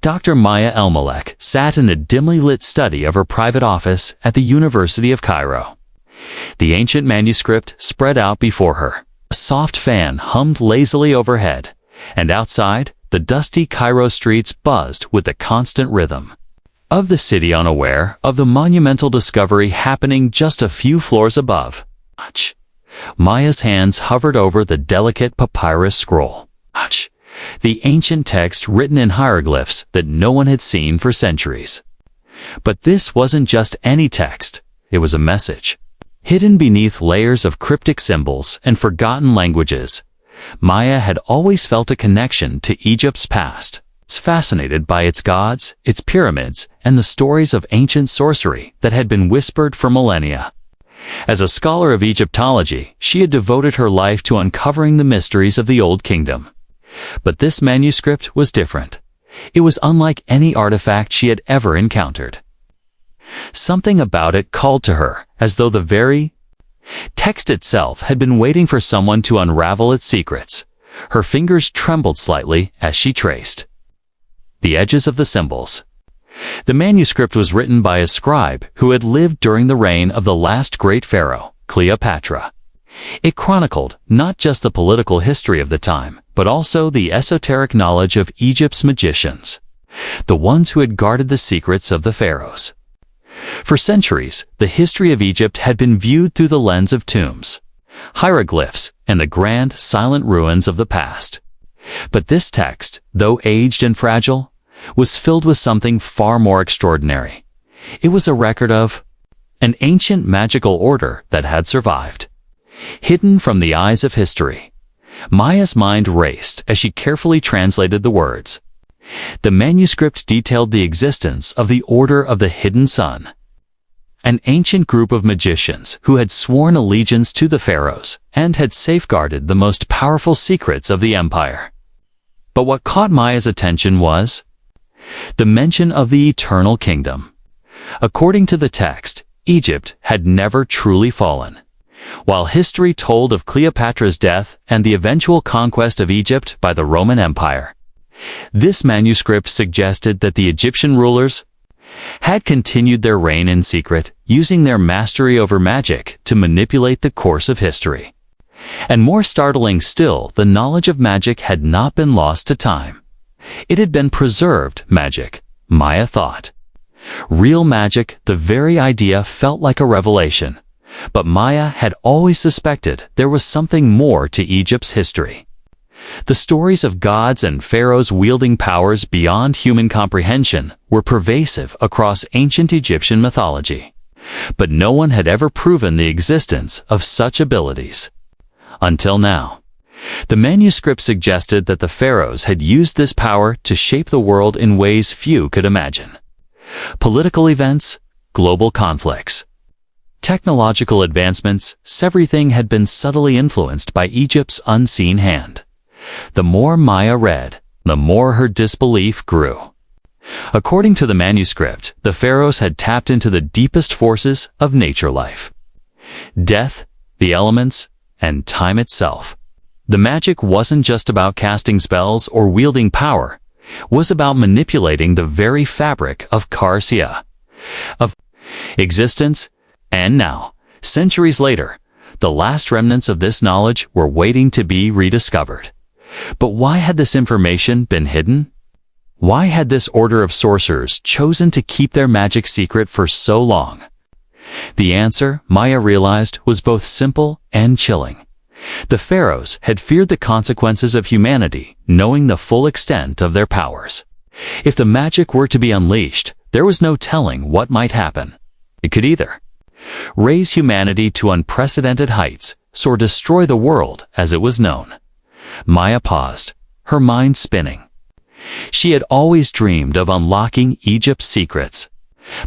Dr. Maya Elmalek sat in the dimly lit study of her private office at the University of Cairo. The ancient manuscript spread out before her. A soft fan hummed lazily overhead, and outside, the dusty Cairo streets buzzed with the constant rhythm of the city, unaware of the monumental discovery happening just a few floors above. Maya's hands hovered over the delicate papyrus scroll. The ancient text written in hieroglyphs that no one had seen for centuries. But this wasn't just any text, it was a message. Hidden beneath layers of cryptic symbols and forgotten languages, Maya had always felt a connection to Egypt's past. It's fascinated by its gods, its pyramids, and the stories of ancient sorcery that had been whispered for millennia. As a scholar of Egyptology, she had devoted her life to uncovering the mysteries of the Old Kingdom. But this manuscript was different. It was unlike any artifact she had ever encountered. Something about it called to her, as though the very text itself had been waiting for someone to unravel its secrets. Her fingers trembled slightly as she traced the edges of the symbols. The manuscript was written by a scribe who had lived during the reign of the last great pharaoh, Cleopatra. It chronicled not just the political history of the time, but also the esoteric knowledge of Egypt's magicians, the ones who had guarded the secrets of the pharaohs. For centuries, the history of Egypt had been viewed through the lens of tombs, hieroglyphs, and the grand, silent ruins of the past. But this text, though aged and fragile, was filled with something far more extraordinary. It was a record of an ancient magical order that had survived. Hidden from the eyes of history, Maya's mind raced as she carefully translated the words. The manuscript detailed the existence of the Order of the Hidden Sun, an ancient group of magicians who had sworn allegiance to the pharaohs and had safeguarded the most powerful secrets of the empire. But what caught Maya's attention was the mention of the Eternal Kingdom. According to the text, Egypt had never truly fallen. While history told of Cleopatra's death and the eventual conquest of Egypt by the Roman Empire, this manuscript suggested that the Egyptian rulers had continued their reign in secret, using their mastery over magic to manipulate the course of history. And more startling still, the knowledge of magic had not been lost to time. It had been preserved magic, Maya thought. Real magic, the very idea felt like a revelation. But Maya had always suspected there was something more to Egypt's history. The stories of gods and pharaohs wielding powers beyond human comprehension were pervasive across ancient Egyptian mythology. But no one had ever proven the existence of such abilities. Until now. The manuscript suggested that the pharaohs had used this power to shape the world in ways few could imagine. Political events, global conflicts, technological advancements, everything had been subtly influenced by Egypt's unseen hand. The more Maya read, the more her disbelief grew. According to the manuscript, the pharaohs had tapped into the deepest forces of nature life. Death, the elements, and time itself. The magic wasn't just about casting spells or wielding power, it was about manipulating the very fabric of Karsia, of existence. And now, centuries later, the last remnants of this knowledge were waiting to be rediscovered. But why had this information been hidden? Why had this order of sorcerers chosen to keep their magic secret for so long? The answer, Maya realized, was both simple and chilling. The pharaohs had feared the consequences of humanity, knowing the full extent of their powers. If the magic were to be unleashed, there was no telling what might happen. It could either raise humanity to unprecedented heights, or destroy the world as it was known. Maya paused, her mind spinning. She had always dreamed of unlocking Egypt's secrets.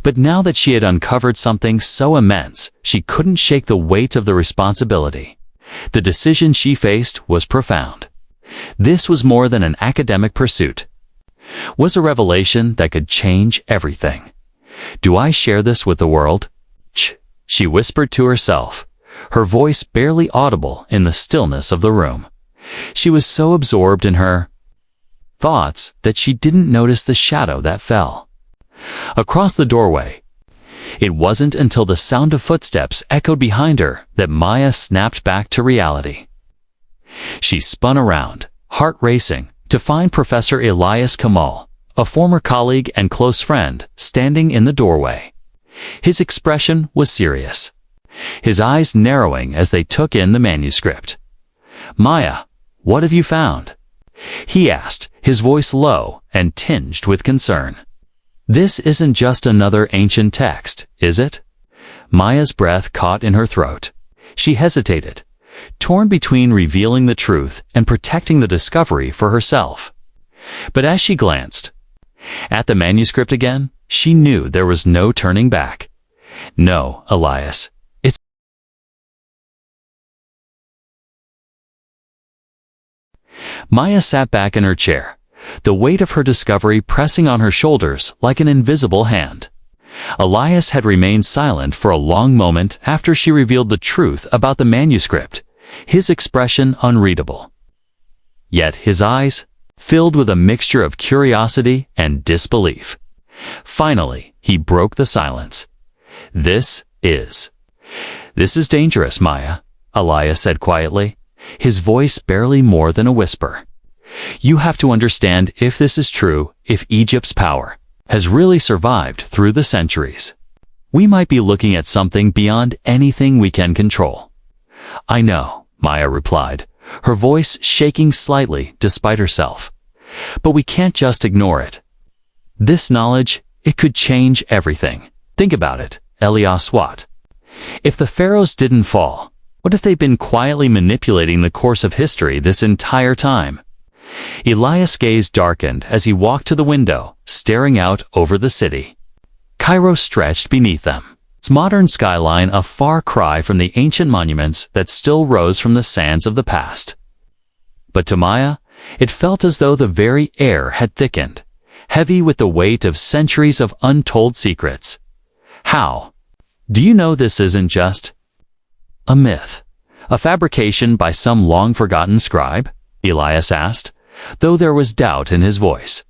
But now that she had uncovered something so immense, she couldn't shake the weight of the responsibility. The decision she faced was profound. This was more than an academic pursuit. It was a revelation that could change everything. Do I share this with the world? She whispered to herself, her voice barely audible in the stillness of the room. She was so absorbed in her thoughts that she didn't notice the shadow that fell. Across the doorway, it wasn't until the sound of footsteps echoed behind her that Maya snapped back to reality. She spun around, heart racing, to find Professor Elias Kamal, a former colleague and close friend, standing in the doorway. His expression was serious, his eyes narrowing as they took in the manuscript. "Maya, what have you found?" he asked, his voice low and tinged with concern. "This isn't just another ancient text, is it?" Maya's breath caught in her throat. She hesitated, torn between revealing the truth and protecting the discovery for herself. But as she glanced at the manuscript again, she knew there was no turning back. "No, Elias, it's..." Maya sat back in her chair, the weight of her discovery pressing on her shoulders like an invisible hand. Elias had remained silent for a long moment after she revealed the truth about the manuscript, his expression unreadable. Yet his eyes, filled with a mixture of curiosity and disbelief. Finally, he broke the silence. This is dangerous, Maya," Elias said quietly, his voice barely more than a whisper. "You have to understand, if this is true, if Egypt's power has really survived through the centuries, we might be looking at something beyond anything we can control." "I know," Maya replied, her voice shaking slightly despite herself. "But we can't just ignore it. This knowledge, it could change everything. Think about it, Elias. What if the pharaohs didn't fall? What if they'd been quietly manipulating the course of history this entire time?" Elias' gaze darkened as he walked to the window, staring out over the city. Cairo stretched beneath them, its modern skyline a far cry from the ancient monuments that still rose from the sands of the past. But to Maya, it felt as though the very air had thickened, heavy with the weight of centuries of untold secrets. "How do you know this isn't just a myth, a fabrication by some long-forgotten scribe?" Elias asked, though there was doubt in his voice.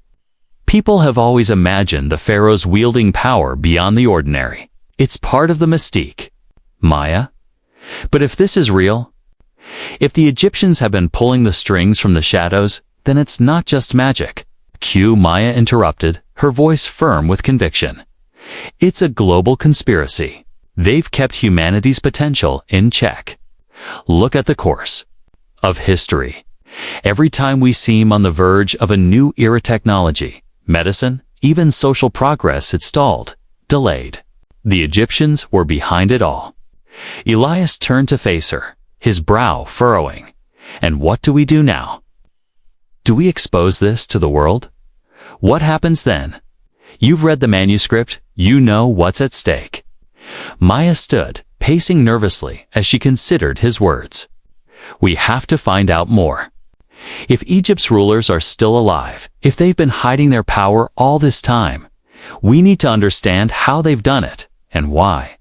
"People have always imagined the pharaohs wielding power beyond the ordinary. It's part of the mystique, Maya. But if this is real, if the Egyptians have been pulling the strings from the shadows, then it's not just magic." Maya interrupted, her voice firm with conviction. "It's a global conspiracy. They've kept humanity's potential in check. Look at the course of history. Every time we seem on the verge of a new era technology, medicine, even social progress, it's stalled, delayed. The Egyptians were behind it all." Elias turned to face her, his brow furrowing. "And what do we do now? Do we expose this to the world? What happens then? You've read the manuscript, you know what's at stake." Maya stood, pacing nervously as she considered his words. "We have to find out more. If Egypt's rulers are still alive, if they've been hiding their power all this time, we need to understand how they've done it, and why."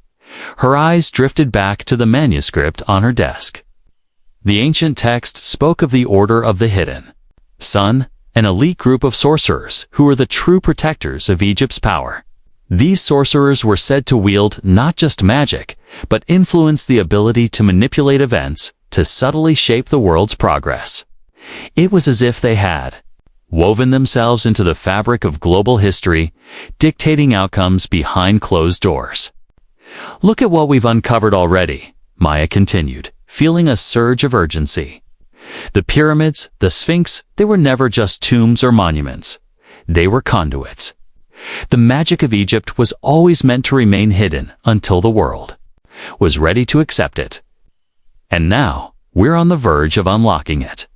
Her eyes drifted back to the manuscript on her desk. The ancient text spoke of the Order of the Hidden Sun, an elite group of sorcerers who were the true protectors of Egypt's power. These sorcerers were said to wield not just magic, but influence the ability to manipulate events, to subtly shape the world's progress. It was as if they had woven themselves into the fabric of global history, dictating outcomes behind closed doors. "Look at what we've uncovered already," Maya continued, feeling a surge of urgency. "The pyramids, the Sphinx, they were never just tombs or monuments. They were conduits. The magic of Egypt was always meant to remain hidden until the world was ready to accept it. And now, we're on the verge of unlocking it.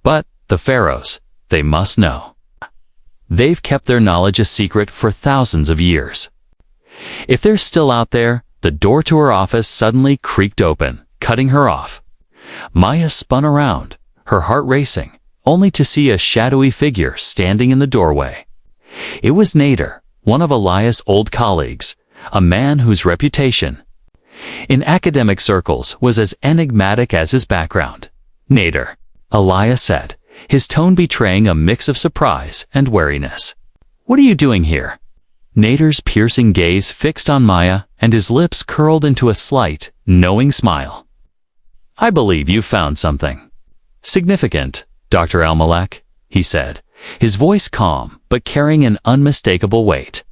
But the pharaohs, they must know. They've kept their knowledge a secret for thousands of years. If they're still out there," the door to her office suddenly creaked open, cutting her off. Maya spun around, her heart racing, only to see a shadowy figure standing in the doorway. It was Nader, one of Elias' old colleagues, a man whose reputation in academic circles was as enigmatic as his background. "Nader," Elias said, his tone betraying a mix of surprise and wariness. "What are you doing here?" Nader's piercing gaze fixed on Maya, and his lips curled into a slight, knowing smile. "I believe you've found something significant, Dr. Almalek," he said, his voice calm but carrying an unmistakable weight.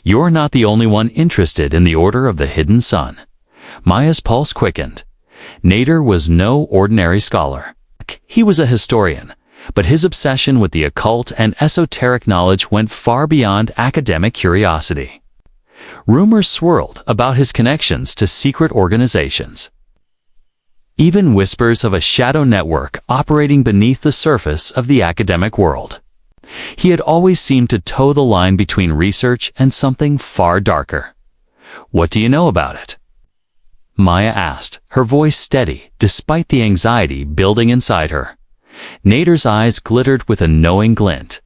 "You're not the only one interested in the Order of the Hidden Sun." Maya's pulse quickened. Nader was no ordinary scholar. He was a historian, but his obsession with the occult and esoteric knowledge went far beyond academic curiosity. Rumors swirled about his connections to secret organizations. Even whispers of a shadow network operating beneath the surface of the academic world. He had always seemed to toe the line between research and something far darker. "What do you know about it?" Maya asked, her voice steady despite the anxiety building inside her. Nader's eyes glittered with a knowing glint.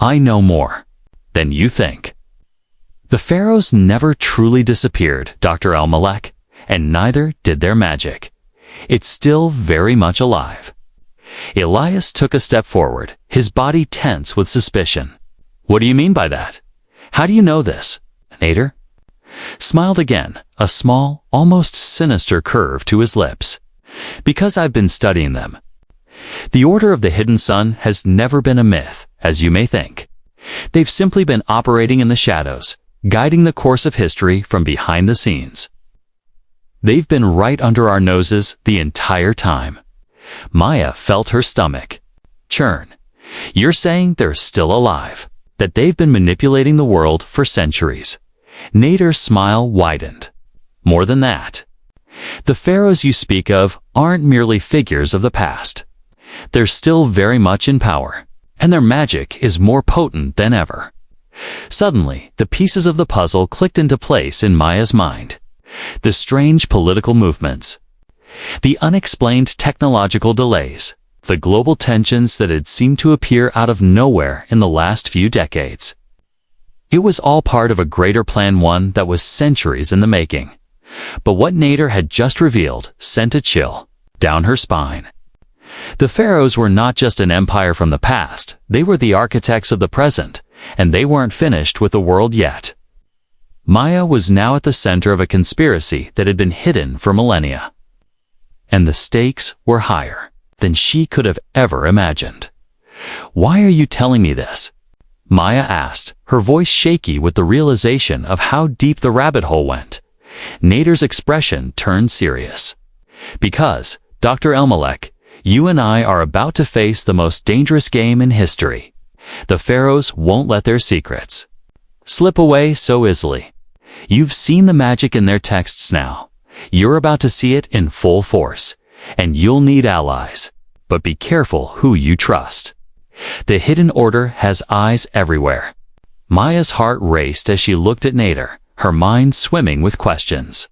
"I know more than you think. The pharaohs never truly disappeared, Dr. Almalek, and neither did their magic. It's still very much alive." Elias took a step forward, his body tense with suspicion. "What do you mean by that? How do you know this?" Nader smiled again, a small, almost sinister curve to his lips. "Because I've been studying them. The Order of the Hidden Sun has never been a myth, as you may think. They've simply been operating in the shadows, guiding the course of history from behind the scenes. They've been right under our noses the entire time." Maya felt her stomach churn. "You're saying they're still alive, that they've been manipulating the world for centuries?" Nader's smile widened. "More than that. The pharaohs you speak of aren't merely figures of the past. They're still very much in power, and their magic is more potent than ever." Suddenly, the pieces of the puzzle clicked into place in Maya's mind. The strange political movements, the unexplained technological delays, the global tensions that had seemed to appear out of nowhere in the last few decades. It was all part of a greater plan, one that was centuries in the making. But what Nader had just revealed sent a chill down her spine. The pharaohs were not just an empire from the past, they were the architects of the present, and they weren't finished with the world yet. Maya was now at the center of a conspiracy that had been hidden for millennia. And the stakes were higher than she could have ever imagined. "Why are you telling me this?" Maya asked, her voice shaky with the realization of how deep the rabbit hole went. Nader's expression turned serious. "Because, Dr. Almalek, you and I are about to face the most dangerous game in history. The pharaohs won't let their secrets slip away so easily. You've seen the magic in their texts now. You're about to see it in full force, and you'll need allies. But be careful who you trust. The Hidden Order has eyes everywhere." Maya's heart raced as she looked at Nader, her mind swimming with questions.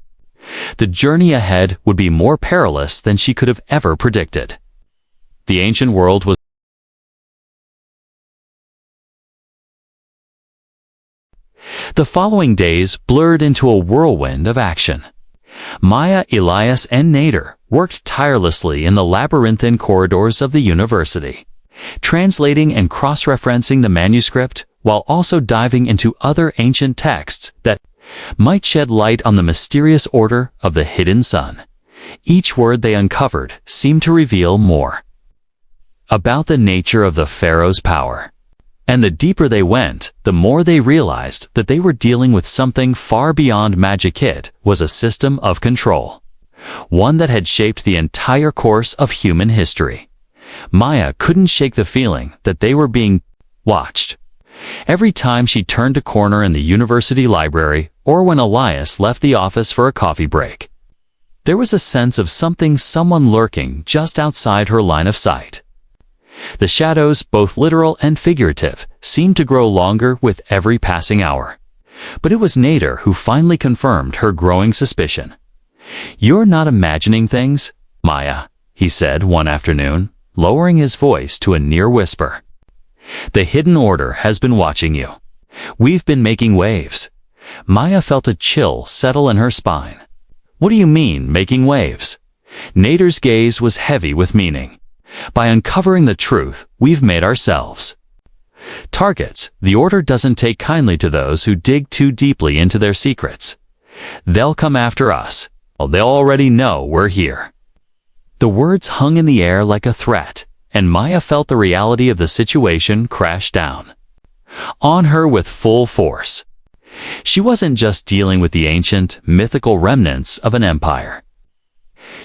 The journey ahead would be more perilous than she could have ever predicted. The ancient world was The following days blurred into a whirlwind of action. Maya, Elias, and Nader worked tirelessly in the labyrinthine corridors of the university, translating and cross-referencing the manuscript while also diving into other ancient texts that might shed light on the mysterious Order of the Hidden Sun. Each word they uncovered seemed to reveal more about the nature of the pharaoh's power. And the deeper they went, the more they realized that they were dealing with something far beyond magic. It was a system of control, one that had shaped the entire course of human history. Maya couldn't shake the feeling that they were being watched. Every time she turned a corner in the university library or when Elias left the office for a coffee break, there was a sense of someone lurking just outside her line of sight. The shadows, both literal and figurative, seemed to grow longer with every passing hour. But it was Nader who finally confirmed her growing suspicion. "You're not imagining things, Maya," he said one afternoon, lowering his voice to a near whisper. "The Hidden Order has been watching you. We've been making waves." Maya felt a chill settle in her spine. "What do you mean, making waves?" Nader's gaze was heavy with meaning. By uncovering the truth we've made ourselves. Targets, the Order doesn't take kindly to those who dig too deeply into their secrets. They'll come after us. Well, they'll already know we're here. The words hung in the air like a threat, and Maya felt the reality of the situation crash down on her with full force. She wasn't just dealing with the ancient, mythical remnants of an empire.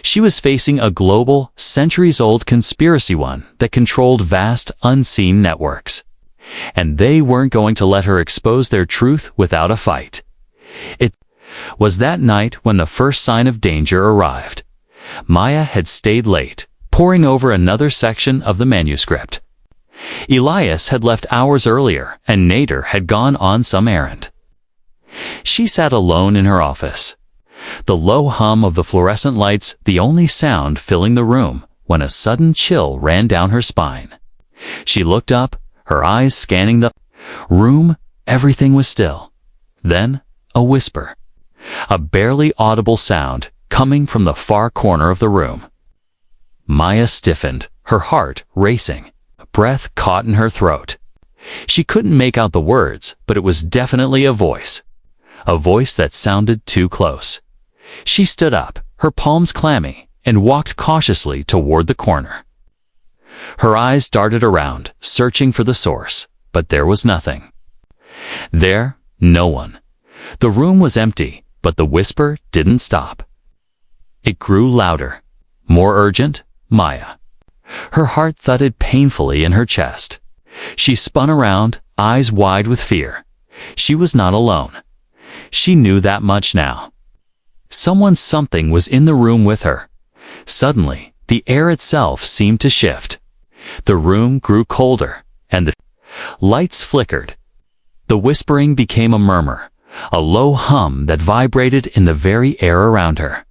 She was facing a global, centuries-old conspiracy one that controlled vast, unseen networks. And they weren't going to let her expose their truth without a fight. It was that night when the first sign of danger arrived. Maya had stayed late, poring over another section of the manuscript. Elias had left hours earlier, and Nader had gone on some errand. She sat alone in her office. The low hum of the fluorescent lights the only sound filling the room, when a sudden chill ran down her spine. She looked up, her eyes scanning the room. Everything was still. Then, a whisper. A barely audible sound coming from the far corner of the room. Maya stiffened, her heart racing, breath caught in her throat. She couldn't make out the words, but it was definitely a voice that sounded too close. She stood up, her palms clammy, and walked cautiously toward the corner. Her eyes darted around, searching for the source, but there was nothing. There, no one. The room was empty, but the whisper didn't stop. It grew louder, more urgent. Maya. Her heart thudded painfully in her chest. She spun around, eyes wide with fear. She was not alone. She knew that much now. Something was in the room with her. Suddenly, the air itself seemed to shift. The room grew colder, and the lights flickered. The whispering became a murmur, a low hum that vibrated in the very air around her.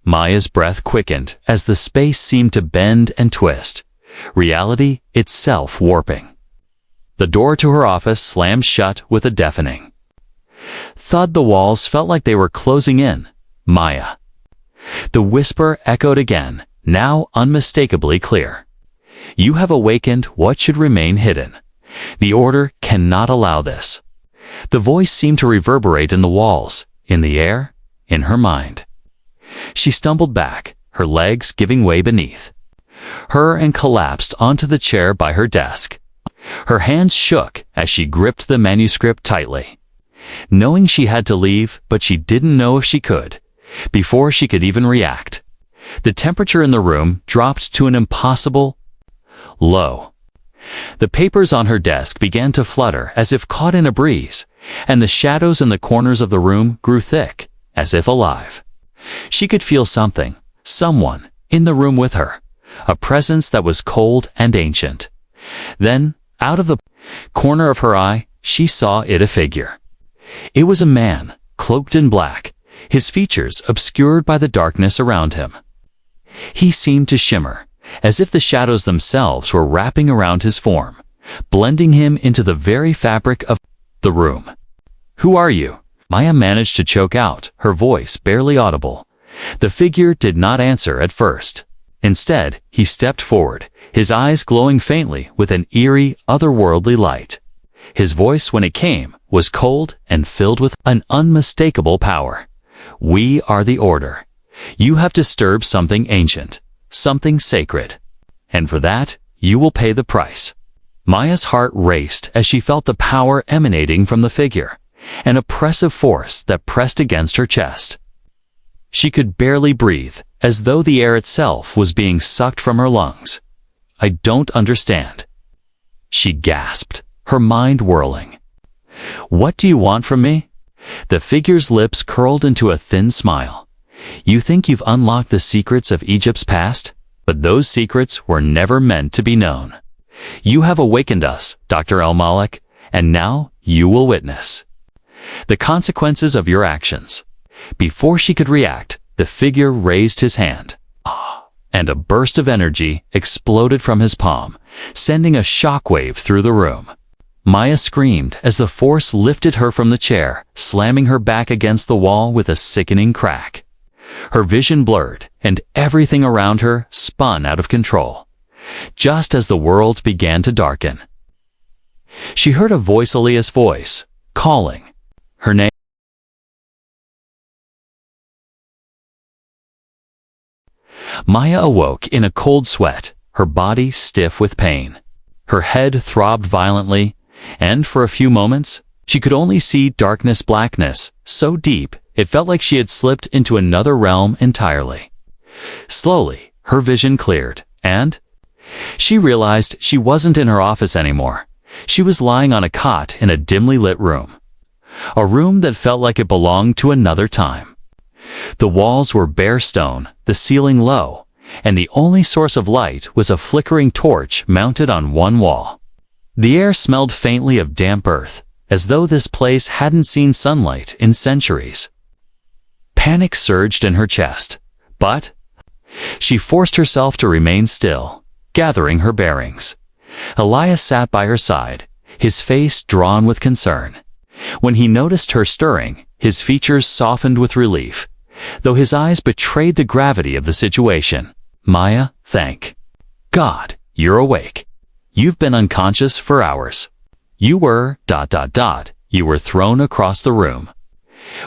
Maya's breath quickened as the space seemed to bend and twist, reality itself warping. The door to her office slammed shut with a deafening thud. The walls felt like they were closing in. Maya. The whisper echoed again, now unmistakably clear. You have awakened what should remain hidden. The Order cannot allow this. The voice seemed to reverberate in the walls, in the air, in her mind. She stumbled back, her legs giving way beneath her, and collapsed onto the chair by her desk. Her hands shook as she gripped the manuscript tightly, knowing she had to leave, but she didn't know if she could. Before she could even react, the temperature in the room dropped to an impossible low. The papers on her desk began to flutter as if caught in a breeze, and the shadows in the corners of the room grew thick, as if alive. She could feel something, someone, in the room with her, a presence that was cold and ancient. Then, out of the corner of her eye, she saw it, a figure. It was a man, cloaked in black, his features obscured by the darkness around him. He seemed to shimmer, as if the shadows themselves were wrapping around his form, blending him into the very fabric of the room. "Who are you?" Maya managed to choke out, her voice barely audible. The figure did not answer at first. Instead, he stepped forward, his eyes glowing faintly with an eerie, otherworldly light. His voice, when it came, was cold and filled with an unmistakable power. "We are the Order. You have disturbed something ancient, something sacred. And for that, you will pay the price." Maya's heart raced as she felt the power emanating from the figure, an oppressive force that pressed against her chest. She could barely breathe, as though the air itself was being sucked from her lungs. "I don't understand," she gasped, her mind whirling. "What do you want from me?" The figure's lips curled into a thin smile. "You think you've unlocked the secrets of Egypt's past, but those secrets were never meant to be known. You have awakened us, Dr. El-Malik, and now you will witness the consequences of your actions." Before she could react, the figure raised his hand, and a burst of energy exploded from his palm, sending a shockwave through the room. Maya screamed as the force lifted her from the chair, slamming her back against the wall with a sickening crack. Her vision blurred, and everything around her spun out of control. just as the world began to darken. She heard a voice, Elias' voice, calling her name. Maya awoke in a cold sweat, her body stiff with pain. Her head throbbed violently, and for a few moments, she could only see blackness, so deep it felt like she had slipped into another realm entirely. Slowly, her vision cleared, and she realized she wasn't in her office anymore. She was lying on a cot in a dimly lit room. A room that felt like it belonged to another time. The walls were bare stone, the ceiling low, and the only source of light was a flickering torch mounted on one wall. The air smelled faintly of damp earth, as though this place hadn't seen sunlight in centuries. Panic surged in her chest, but she forced herself to remain still, gathering her bearings. Elias sat by her side, his face drawn with concern. When he noticed her stirring, his features softened with relief, though his eyes betrayed the gravity of the situation. Maya, thank God, you're awake. You've been unconscious for hours. You were ... You were thrown across the room.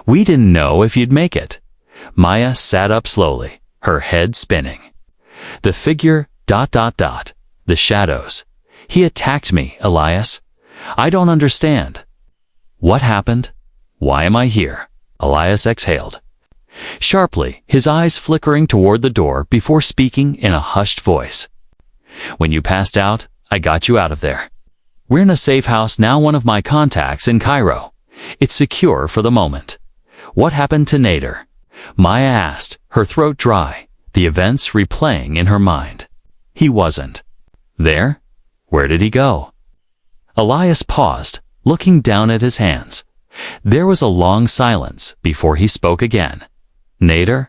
We didn't know if you'd make it. Maya sat up slowly, her head spinning. The figure ... The shadows. He attacked me, Elias. I don't understand. What happened? Why am I here? Elias exhaled sharply, his eyes flickering toward the door before speaking in a hushed voice. When you passed out, I got you out of there. We're in a safe house now, one of my contacts in Cairo. It's secure for the moment. What happened to Nader? Maya asked, her throat dry, the events replaying in her mind. He wasn't there? Where did he go? Elias paused, looking down at his hands. There was a long silence before he spoke again. Nader?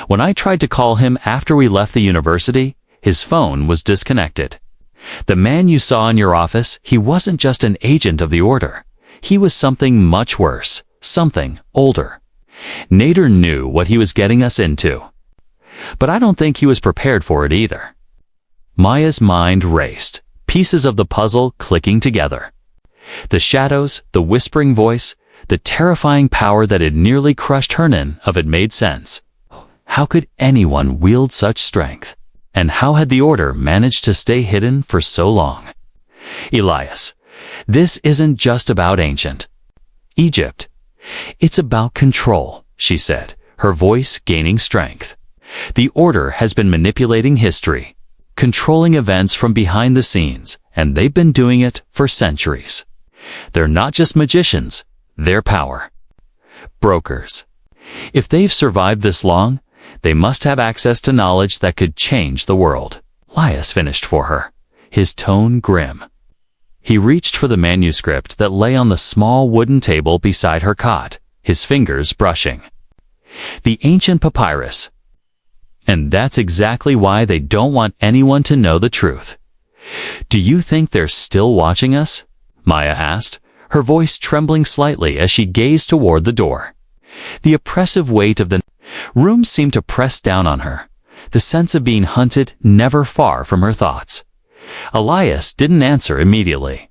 When I tried to call him after we left the university, his phone was disconnected. The man you saw in your office, he wasn't just an agent of the Order. He was something much worse, something older. Nader knew what he was getting us into. But I don't think he was prepared for it either. Maya's mind raced, pieces of the puzzle clicking together. The shadows, the whispering voice, the terrifying power that had nearly crushed Hernan of it made sense. How could anyone wield such strength? And how had the Order managed to stay hidden for so long? Elias, this isn't just about ancient Egypt. It's about control, she said, her voice gaining strength. The Order has been manipulating history, controlling events from behind the scenes, and they've been doing it for centuries. They're not just magicians, they're power brokers. If they've survived this long, they must have access to knowledge that could change the world. Elias finished for her, his tone grim. He reached for the manuscript that lay on the small wooden table beside her cot, his fingers brushing. The ancient papyrus. And that's exactly why they don't want anyone to know the truth. Do you think they're still watching us? Maya asked, her voice trembling slightly as she gazed toward the door. The oppressive weight of the room seemed to press down on her, the sense of being hunted never far from her thoughts. Elias didn't answer immediately.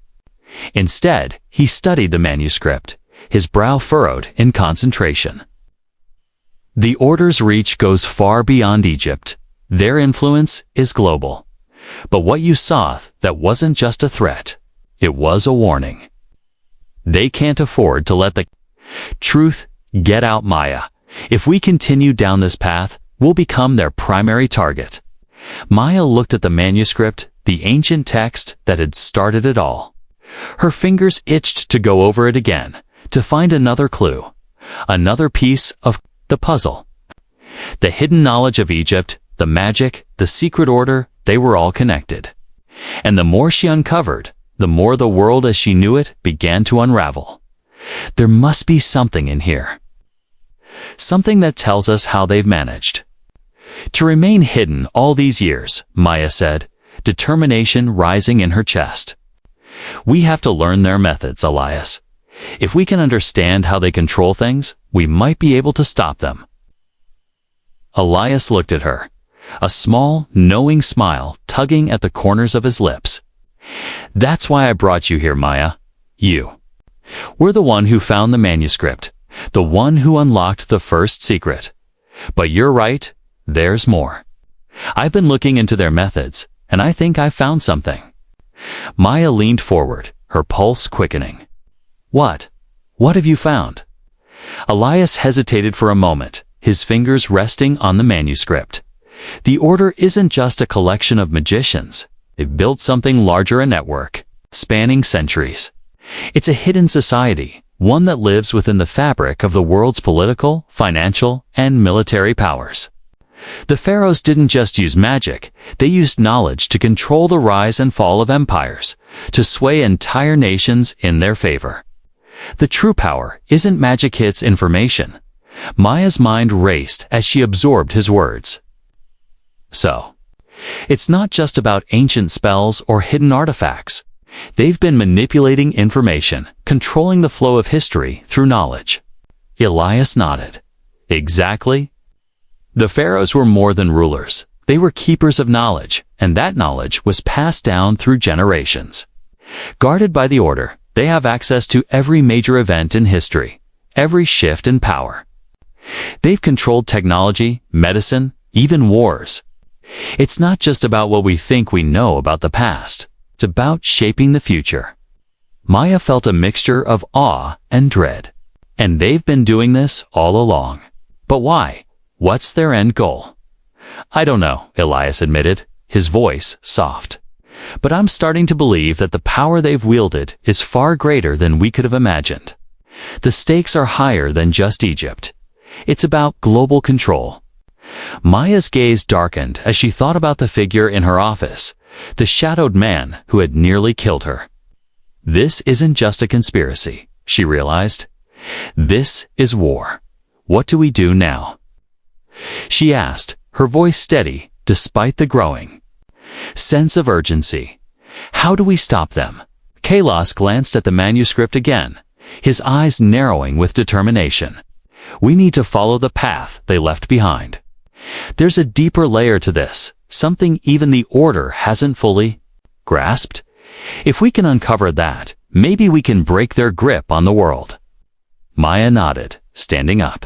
Instead, he studied the manuscript, his brow furrowed in concentration. The Order's reach goes far beyond Egypt. Their influence is global. But what you saw, that wasn't just a threat. It was a warning. They can't afford to let the truth get out, Maya. If we continue down this path, we'll become their primary target. Maya looked at the manuscript, the ancient text that had started it all. Her fingers itched to go over it again, to find another clue, another piece of the puzzle. The hidden knowledge of Egypt, the magic, the secret order, they were all connected. And the more she uncovered, the more the world as she knew it began to unravel. There must be something in here. Something that tells us how they've managed to remain hidden all these years, Maya said, determination rising in her chest. We have to learn their methods, Elias. If we can understand how they control things, we might be able to stop them. Elias looked at her, a small, knowing smile tugging at the corners of his lips. "That's why I brought you here, Maya. You. We're the one who found the manuscript, the one who unlocked the first secret. But you're right, there's more. I've been looking into their methods, and I think I've found something." Maya leaned forward, her pulse quickening. "What? What have you found?" Elias hesitated for a moment, his fingers resting on the manuscript. "The Order isn't just a collection of magicians. They've built something larger, a network, spanning centuries. It's a hidden society, one that lives within the fabric of the world's political, financial, and military powers. The pharaohs didn't just use magic, they used knowledge to control the rise and fall of empires, to sway entire nations in their favor. The true power isn't magic hits information." Maya's mind raced as she absorbed his words. "So, it's not just about ancient spells or hidden artifacts. They've been manipulating information, controlling the flow of history through knowledge." Elias nodded. "Exactly. The pharaohs were more than rulers. They were keepers of knowledge, and that knowledge was passed down through generations. Guarded by the Order, they have access to every major event in history, every shift in power. They've controlled technology, medicine, even wars. It's not just about what we think we know about the past. It's about shaping the future." Maya felt a mixture of awe and dread. "And they've been doing this all along. But why? What's their end goal?" "I don't know," Elias admitted, his voice soft. "But I'm starting to believe that the power they've wielded is far greater than we could have imagined. The stakes are higher than just Egypt. It's about global control." Maya's gaze darkened as she thought about the figure in her office, the shadowed man who had nearly killed her. This isn't just a conspiracy, she realized. This is war. What do we do now? She asked, her voice steady despite the growing sense of urgency. How do we stop them? Kalos glanced at the manuscript again, his eyes narrowing with determination. We need to follow the path they left behind. There's a deeper layer to this, something even the Order hasn't fully grasped. If we can uncover that, maybe we can break their grip on the world. Maya nodded, standing up.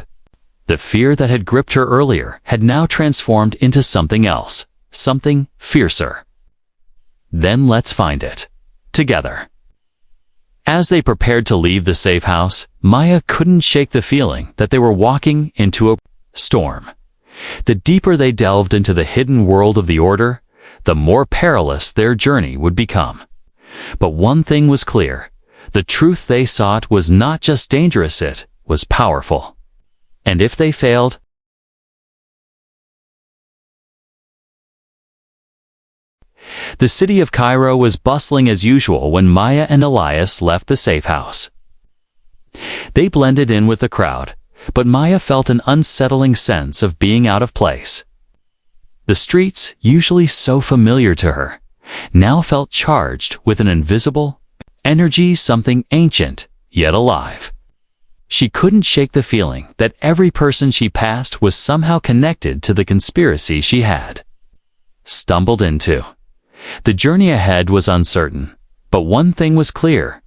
The fear that had gripped her earlier had now transformed into something else, something fiercer. Then let's find it. Together. As they prepared to leave the safe house, Maya couldn't shake the feeling that they were walking into a storm. The deeper they delved into the hidden world of the Order, the more perilous their journey would become. But one thing was clear. The truth they sought was not just dangerous, it was powerful. And if they failed, the city of Cairo was bustling as usual when Maya and Elias left the safe house. They blended in with the crowd, but Maya felt an unsettling sense of being out of place. The streets, usually so familiar to her, now felt charged with an invisible energy, something ancient, yet alive. She couldn't shake the feeling that every person she passed was somehow connected to the conspiracy she had stumbled into. The journey ahead was uncertain, but one thing was clear.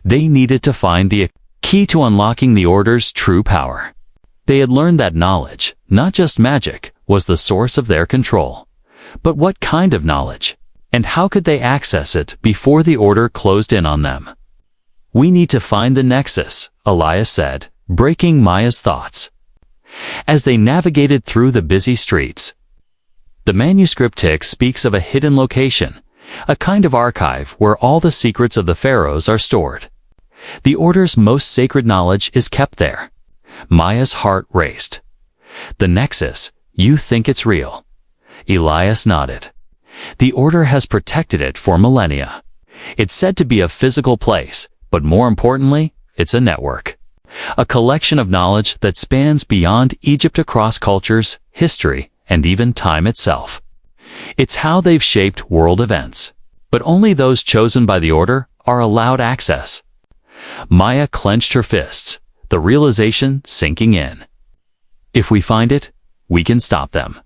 They needed to find the key to unlocking the Order's true power. They had learned that knowledge, not just magic, was the source of their control. But what kind of knowledge? And how could they access it before the Order closed in on them? We need to find the nexus, Elias said, breaking Maya's thoughts. As they navigated through the busy streets, the manuscript text speaks of a hidden location, a kind of archive where all the secrets of the pharaohs are stored. The Order's most sacred knowledge is kept there. Maya's heart raced. The nexus, you think it's real? Elias nodded. The Order has protected it for millennia. It's said to be a physical place, but more importantly, it's a network. A collection of knowledge that spans beyond Egypt across cultures, history, and even time itself. It's how they've shaped world events. But only those chosen by the Order are allowed access. Maya clenched her fists, the realization sinking in. If we find it, we can stop them.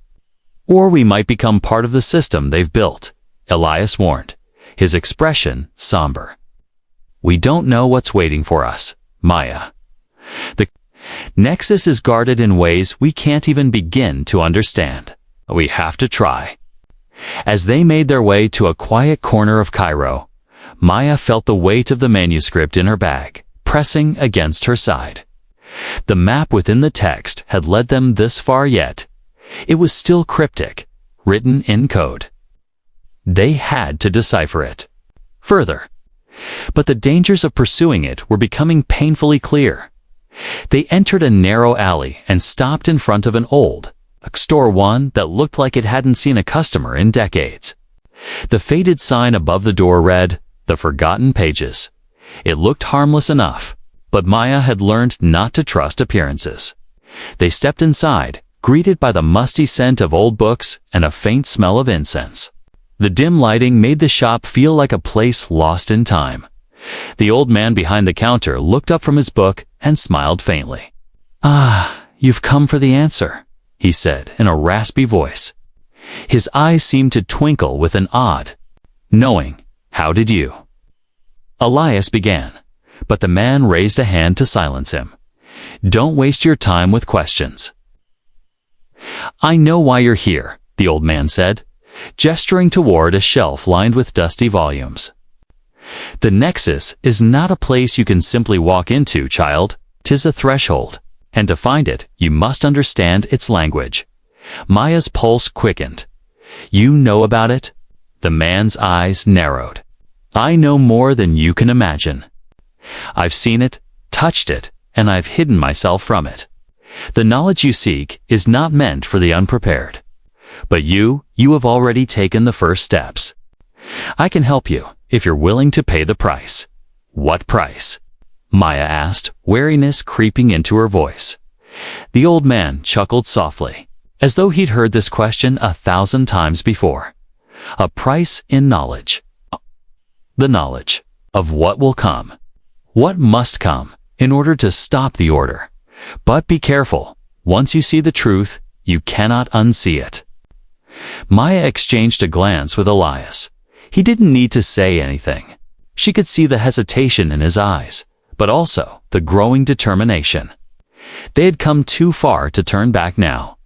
Or we might become part of the system they've built, Elias warned, his expression somber. We don't know what's waiting for us, Maya. The Nexus is guarded in ways we can't even begin to understand. We have to try. As they made their way to a quiet corner of Cairo, Maya felt the weight of the manuscript in her bag, pressing against her side. The map within the text had led them this far yet. It was still cryptic, written in code. They had to decipher it. Further. But the dangers of pursuing it were becoming painfully clear. They entered a narrow alley and stopped in front of an old store, one that looked like it hadn't seen a customer in decades. The faded sign above the door read, "The Forgotten Pages." It looked harmless enough, but Maya had learned not to trust appearances. They stepped inside, greeted by the musty scent of old books and a faint smell of incense. The dim lighting made the shop feel like a place lost in time. The old man behind the counter looked up from his book and smiled faintly. "Ah, you've come for the answer," he said in a raspy voice. His eyes seemed to twinkle with an odd knowing. "How did you?" Elias began, but the man raised a hand to silence him. "Don't waste your time with questions." "I know why you're here," the old man said, gesturing toward a shelf lined with dusty volumes. "The Nexus is not a place you can simply walk into, child. 'Tis a threshold, and to find it, you must understand its language." Maya's pulse quickened. "You know about it?" The man's eyes narrowed. "I know more than you can imagine. I've seen it, touched it, and I've hidden myself from it. The knowledge you seek is not meant for the unprepared. But you have already taken the first steps. I can help you, if you're willing to pay the price." "What price?" Maya asked, wariness creeping into her voice. The old man chuckled softly, as though he'd heard this question 1,000 times before. "A price in knowledge. The knowledge of what will come, what must come, in order to stop the order. But be careful, once you see the truth, you cannot unsee it." Maya exchanged a glance with Elias. He didn't need to say anything. She could see the hesitation in his eyes, but also the growing determination. They had come too far to turn back now.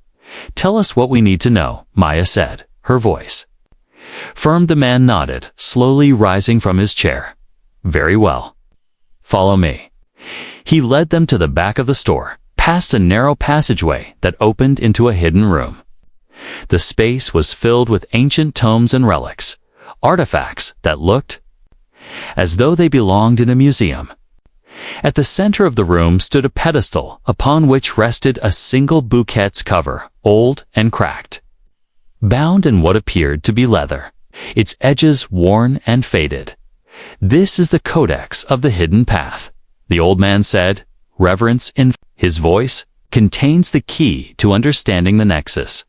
"Tell us what we need to know," Maya said, her voice firm. The man nodded, slowly rising from his chair. "Very well. Follow me." He led them to the back of the store, past a narrow passageway that opened into a hidden room. The space was filled with ancient tomes and relics, artifacts that looked as though they belonged in a museum. At the center of the room stood a pedestal upon which rested a single bouquet's cover, old and cracked, bound in what appeared to be leather, its edges worn and faded. "This is the Codex of the Hidden Path," the old man said, reverence in his voice, "contains the key to understanding the Nexus.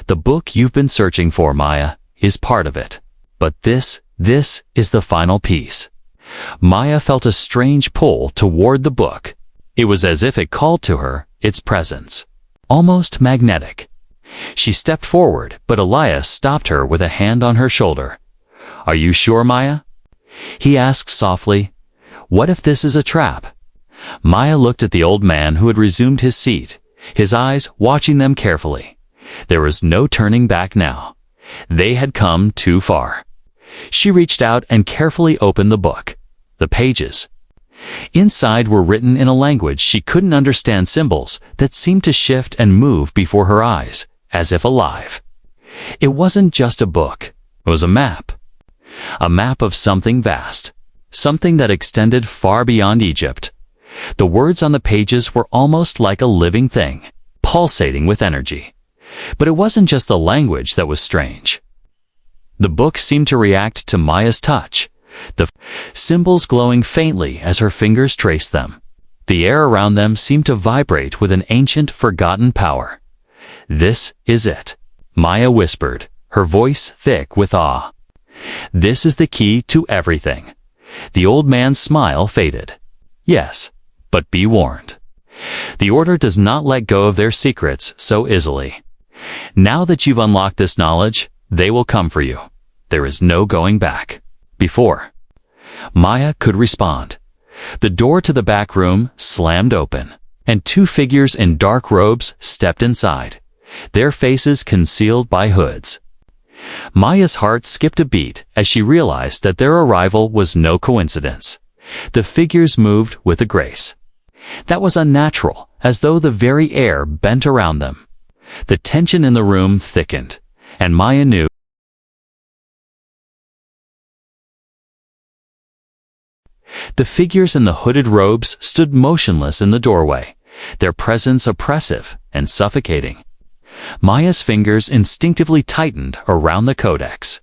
The book you've been searching for, Maya, is part of it. But this is the final piece." Maya felt a strange pull toward the book. It was as if it called to her, its presence, almost magnetic. She stepped forward, but Elias stopped her with a hand on her shoulder. "Are you sure, Maya?" he asked softly. "What if this is a trap?" Maya looked at the old man who had resumed his seat, his eyes watching them carefully. There was no turning back now. They had come too far. She reached out and carefully opened the book. The pages inside were written in a language she couldn't understand, symbols that seemed to shift and move before her eyes, as if alive. It wasn't just a book. It was a map. A map of something vast, something that extended far beyond Egypt. The words on the pages were almost like a living thing, pulsating with energy. But it wasn't just the language that was strange. The book seemed to react to Maya's touch, the symbols glowing faintly as her fingers traced them. The air around them seemed to vibrate with an ancient, forgotten power. "This is it," Maya whispered, her voice thick with awe. "This is the key to everything." The old man's smile faded. "Yes, but be warned. The Order does not let go of their secrets so easily. Now that you've unlocked this knowledge, they will come for you. There is no going back. Before Maya could respond, the door to the back room slammed open, and two figures in dark robes stepped inside, their faces concealed by hoods. Maya's heart skipped a beat as she realized that their arrival was no coincidence. The figures moved with a grace that was unnatural, as though the very air bent around them. The tension in the room thickened, and Maya knew the figures in the hooded robes stood motionless in the doorway, their presence oppressive and suffocating. Maya's fingers instinctively tightened around the codex,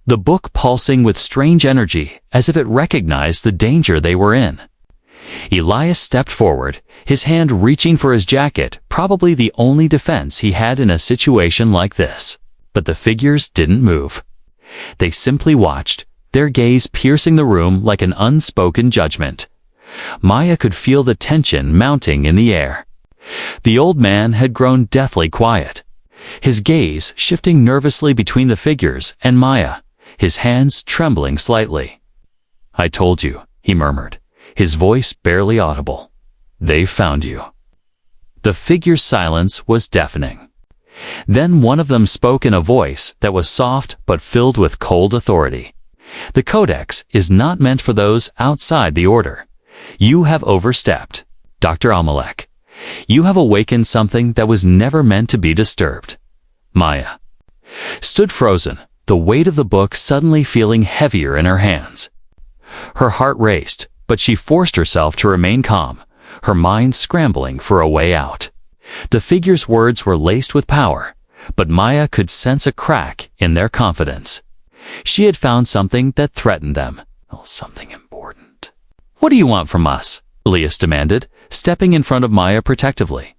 the book pulsing with strange energy as if it recognized the danger they were in. Elias stepped forward, his hand reaching for his jacket, probably the only defense he had in a situation like this. But the figures didn't move. They simply watched, their gaze piercing the room like an unspoken judgment. Maya could feel the tension mounting in the air. The old man had grown deathly quiet, his gaze shifting nervously between the figures and Maya, his hands trembling slightly. "I told you," he murmured, his voice barely audible. "They've found you." The figure's silence was deafening. Then one of them spoke in a voice that was soft but filled with cold authority. "The Codex is not meant for those outside the Order. You have overstepped, Dr. Amalek. You have awakened something that was never meant to be disturbed." Maya stood frozen, the weight of the book suddenly feeling heavier in her hands. Her heart raced, but she forced herself to remain calm, her mind scrambling for a way out. The figure's words were laced with power, but Maya could sense a crack in their confidence. She had found something that threatened them. Oh, something important. "What do you want from us?" Elias demanded, stepping in front of Maya protectively.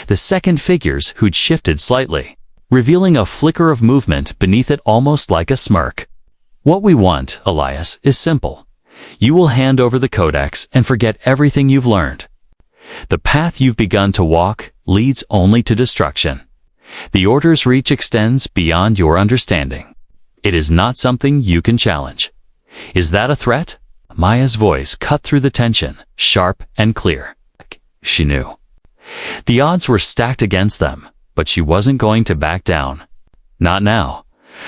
The second figures who'd shifted slightly, revealing a flicker of movement beneath it almost like a smirk. "What we want, Elias, is simple. You will hand over the Codex and forget everything you've learned. The path you've begun to walk leads only to destruction. The Order's reach extends beyond your understanding. It is not something you can challenge. Is that a threat?" Maya's voice cut through the tension, sharp and clear. She knew the odds were stacked against them, but she wasn't going to back down. Not now.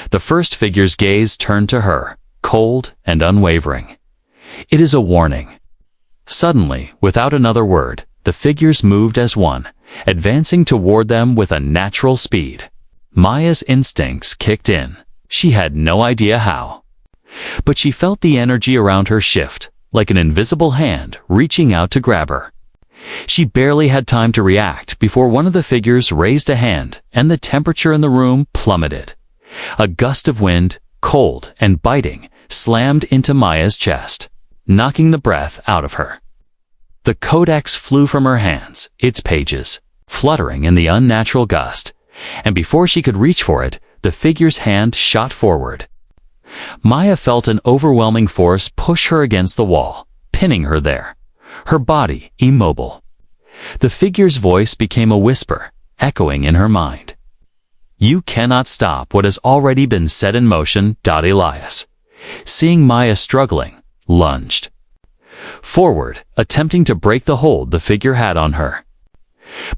The first figure's gaze turned to her, cold and unwavering. "It is a warning." Suddenly, without another word, the figures moved as one, advancing toward them with a natural speed. Maya's instincts kicked in. She had no idea how, but she felt the energy around her shift, like an invisible hand reaching out to grab her. She barely had time to react before one of the figures raised a hand, and the temperature in the room plummeted. A gust of wind, cold and biting, slammed into Maya's chest, knocking the breath out of her. The Codex flew from her hands, its pages fluttering in the unnatural gust, and before she could reach for it, the figure's hand shot forward. Maya felt an overwhelming force push her against the wall, pinning her there, her body immobile. The figure's voice became a whisper, echoing in her mind. "You cannot stop what has already been set in motion." Elias, seeing Maya struggling, lunged forward, attempting to break the hold the figure had on her.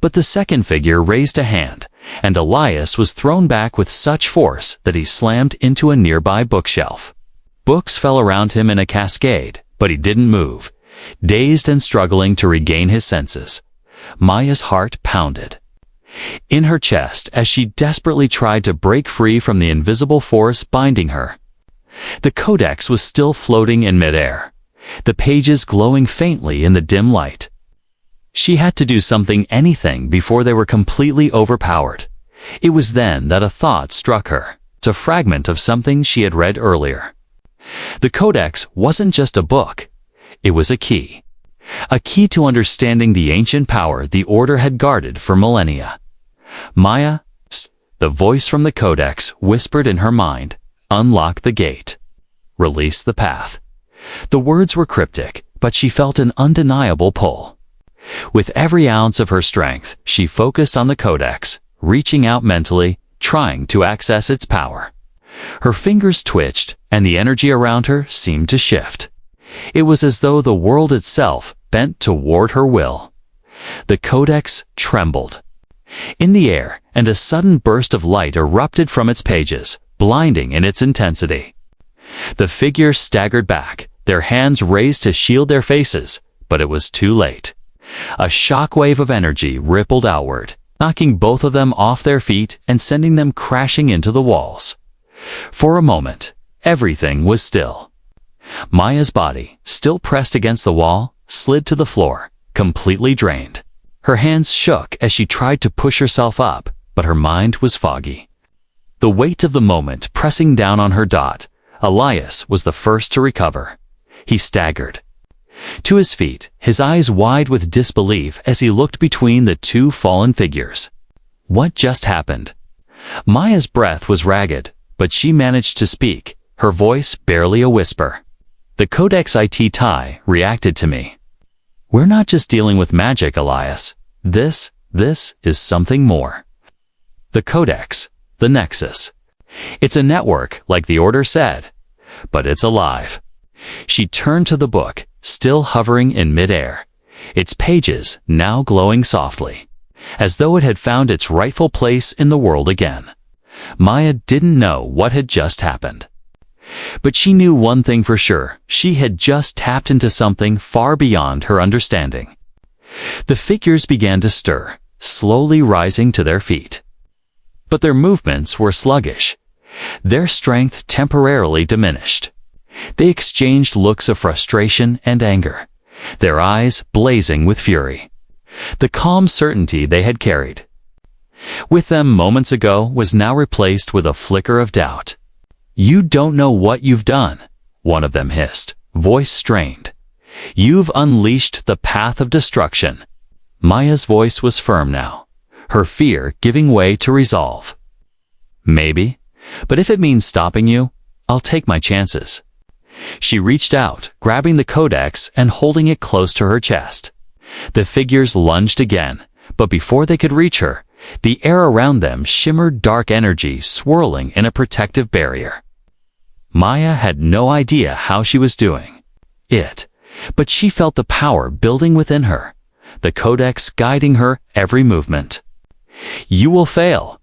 But the second figure raised a hand, and Elias was thrown back with such force that he slammed into a nearby bookshelf. Books fell around him in a cascade, but he didn't move, dazed and struggling to regain his senses. Maya's heart pounded in her chest as she desperately tried to break free from the invisible force binding her. The Codex was still floating in midair, the pages glowing faintly in the dim light. She had to do something, anything, before they were completely overpowered. It was then that a thought struck her. It's a fragment of something she had read earlier. The Codex wasn't just a book. It was a key to understanding the ancient power the Order had guarded for millennia. "Maya," the voice from the Codex whispered in her mind, "unlock the gate. Release the path." The words were cryptic, but she felt an undeniable pull. With every ounce of her strength, she focused on the Codex, reaching out mentally, trying to access its power. Her fingers twitched, and the energy around her seemed to shift. It was as though the world itself bent toward her will. The codex trembled in the air, and a sudden burst of light erupted from its pages, blinding in its intensity. The figures staggered back, their hands raised to shield their faces, but it was too late. A shockwave of energy rippled outward, knocking both of them off their feet and sending them crashing into the walls. For a moment, everything was still. Maya's body, still pressed against the wall, slid to the floor, completely drained. Her hands shook as she tried to push herself up, but her mind was foggy. The weight of the moment pressing down on her dot, Elias was the first to recover. He staggered to his feet, his eyes wide with disbelief as he looked between the two fallen figures. What just happened? Maya's breath was ragged, but she managed to speak, her voice barely a whisper. The Codex IT TIE reacted to me. We're not just dealing with magic, Elias. This is something more. The Codex, the Nexus. It's a network, like the Order said, but it's alive. She turned to the book, still hovering in midair, its pages now glowing softly, as though it had found its rightful place in the world again. Maya didn't know what had just happened. But she knew one thing for sure: she had just tapped into something far beyond her understanding. The figures began to stir, slowly rising to their feet. But their movements were sluggish. Their strength temporarily diminished. They exchanged looks of frustration and anger, their eyes blazing with fury. The calm certainty they had carried with them moments ago was now replaced with a flicker of doubt. "You don't know what you've done," one of them hissed, voice strained. "You've unleashed the path of destruction." Maya's voice was firm now, her fear giving way to resolve. "Maybe, but if it means stopping you, I'll take my chances." She reached out, grabbing the codex and holding it close to her chest. The figures lunged again, but before they could reach her, the air around them shimmered dark energy swirling in a protective barrier. Maya had no idea how she was doing it, but she felt the power building within her, the codex guiding her every movement. "You will fail,"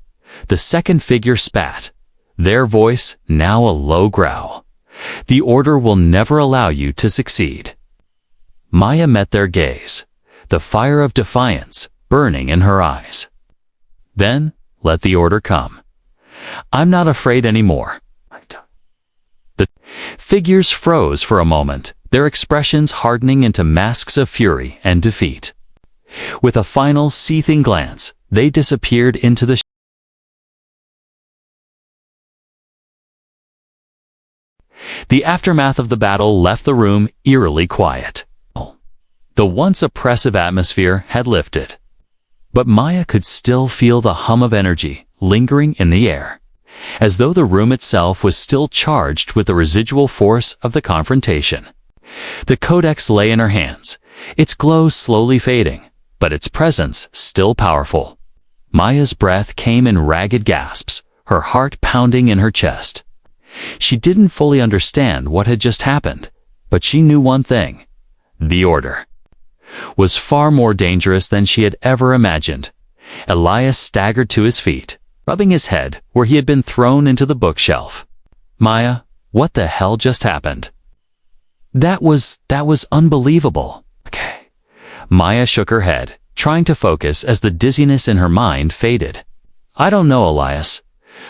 the second figure spat, their voice now a low growl. "The Order will never allow you to succeed." Maya met their gaze, the fire of defiance burning in her eyes. "Then, let the Order come. I'm not afraid anymore." The figures froze for a moment, their expressions hardening into masks of fury and defeat. With a final seething glance, they disappeared into the The aftermath of the battle left the room eerily quiet. The once oppressive atmosphere had lifted, but Maya could still feel the hum of energy lingering in the air, as though the room itself was still charged with the residual force of the confrontation. The codex lay in her hands, its glow slowly fading, but its presence still powerful. Maya's breath came in ragged gasps, her heart pounding in her chest. She didn't fully understand what had just happened, but she knew one thing: the Order was far more dangerous than she had ever imagined. Elias staggered to his feet, rubbing his head where he had been thrown into the bookshelf. "Maya, what the hell just happened?" That was unbelievable." "Okay." Maya shook her head, trying to focus as the dizziness in her mind faded. "I don't know, Elias,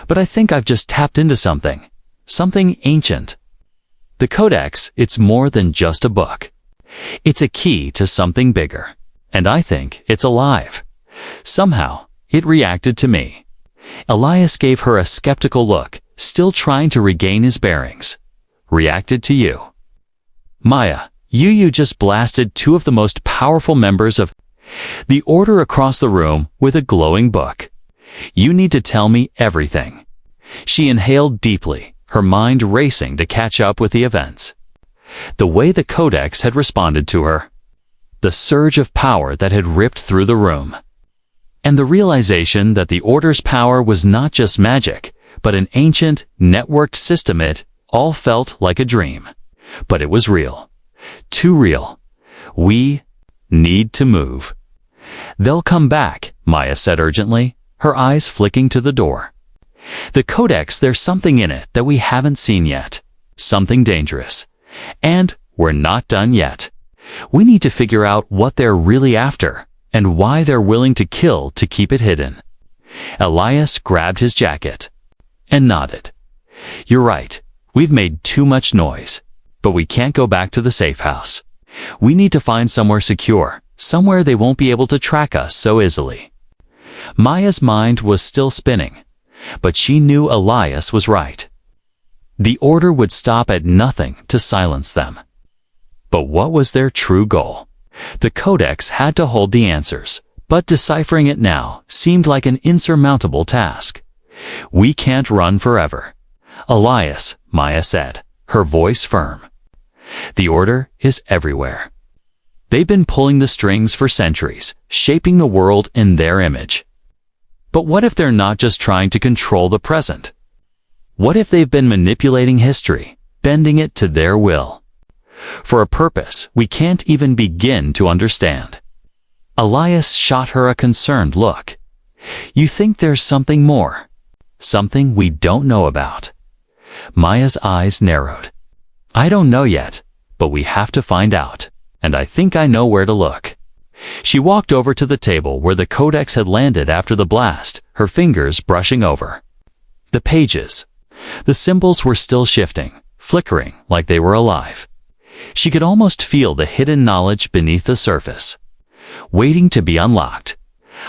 but I think I've just tapped into something. Something ancient. The Codex, it's more than just a book. It's a key to something bigger, and I think it's alive. Somehow, it reacted to me." Elias gave her a skeptical look, still trying to regain his bearings. "Reacted to you?" "Maya, you just blasted two of the most powerful members of the Order across the room with a glowing book. You need to tell me everything." She inhaled deeply, her mind racing to catch up with the events. The way the Codex had responded to her. The surge of power that had ripped through the room. and the realization that the Order's power was not just magic, but an ancient, networked system. It all felt like a dream. But it was real. Too real. We need to move. They'll come back, Maya said urgently, her eyes flicking to the door. The Codex, there's something in it that we haven't seen yet. Something dangerous. And we're not done yet. We need to figure out what they're really after, and why they're willing to kill to keep it hidden. Elias grabbed his jacket and nodded. You're right. We've made too much noise. But we can't go back to the safe house. We need to find somewhere secure, somewhere they won't be able to track us so easily. Maya's mind was still spinning, but she knew Elias was right. The Order would stop at nothing to silence them. But what was their true goal? The Codex had to hold the answers, but deciphering it now seemed like an insurmountable task. We can't run forever. Elias, Maya said, her voice firm. The Order is everywhere. They've been pulling the strings for centuries, shaping the world in their image. But what if they're not just trying to control the present? What if they've been manipulating history, bending it to their will? For a purpose we can't even begin to understand. Elias shot her a concerned look. You think there's something more? Something we don't know about? Maya's eyes narrowed. I don't know yet, but we have to find out, and I think I know where to look. She walked over to the table where the Codex had landed after the blast, her fingers brushing over the pages. The symbols were still shifting, flickering like they were alive. She could almost feel the hidden knowledge beneath the surface, waiting to be unlocked.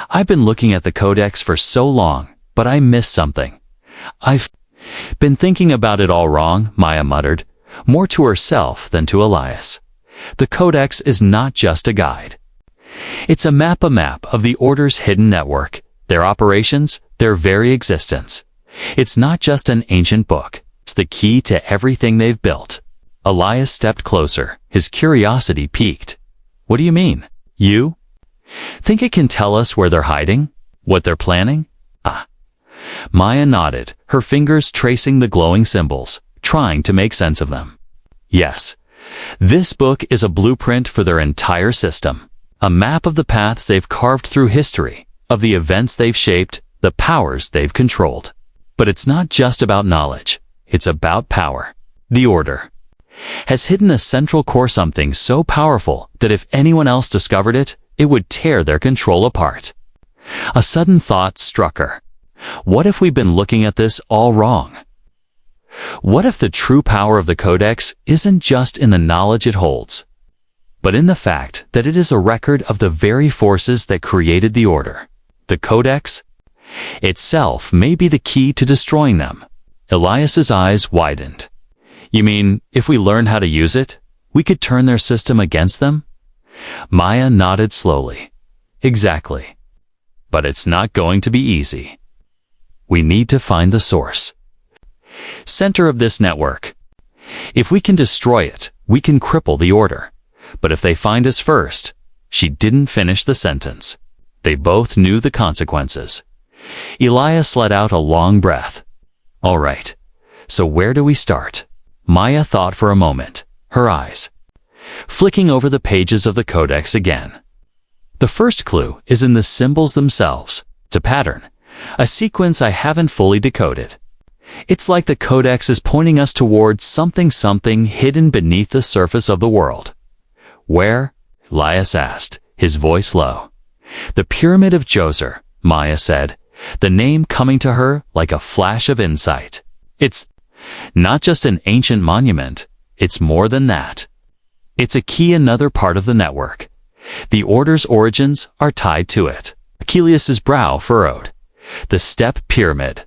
I've been looking at the Codex for so long, but I missed something. I've been thinking about it all wrong, Maya muttered, more to herself than to Elias. The Codex is not just a guide. It's a map of the Order's hidden network, their operations, their very existence. It's not just an ancient book. It's the key to everything they've built. Elias stepped closer, his curiosity piqued. What do you mean? You think it can tell us where they're hiding? What they're planning? Maya nodded, her fingers tracing the glowing symbols, trying to make sense of them. Yes, this book is a blueprint for their entire system, a map of the paths they've carved through history, of the events they've shaped, the powers they've controlled. But it's not just about knowledge, it's about power. The Order has hidden a central core, something so powerful that if anyone else discovered it, it would tear their control apart. A sudden thought struck her. What if we've been looking at this all wrong? What if the true power of the Codex isn't just in the knowledge it holds, but in the fact that it is a record of the very forces that created the Order? The Codex itself may be the key to destroying them. Elias's eyes widened. You mean, if we learn how to use it, we could turn their system against them? Maya nodded slowly. Exactly. But it's not going to be easy. We need to find the source, center of this network. If we can destroy it, we can cripple the Order. But if they find us first, she didn't finish the sentence. They both knew the consequences. Elias let out a long breath. All right, so where do we start? Maya thought for a moment, her eyes flicking over the pages of the Codex again. The first clue is in the symbols themselves. It's a pattern, a sequence I haven't fully decoded. It's like the Codex is pointing us towards something hidden beneath the surface of the world. Where? Elias asked, his voice low. The Pyramid of Djoser, Maya said, the name coming to her like a flash of insight. It's not just an ancient monument, it's more than that. It's a key, another part of the network. The Order's origins are tied to it. Achilles' brow furrowed. The Step Pyramid.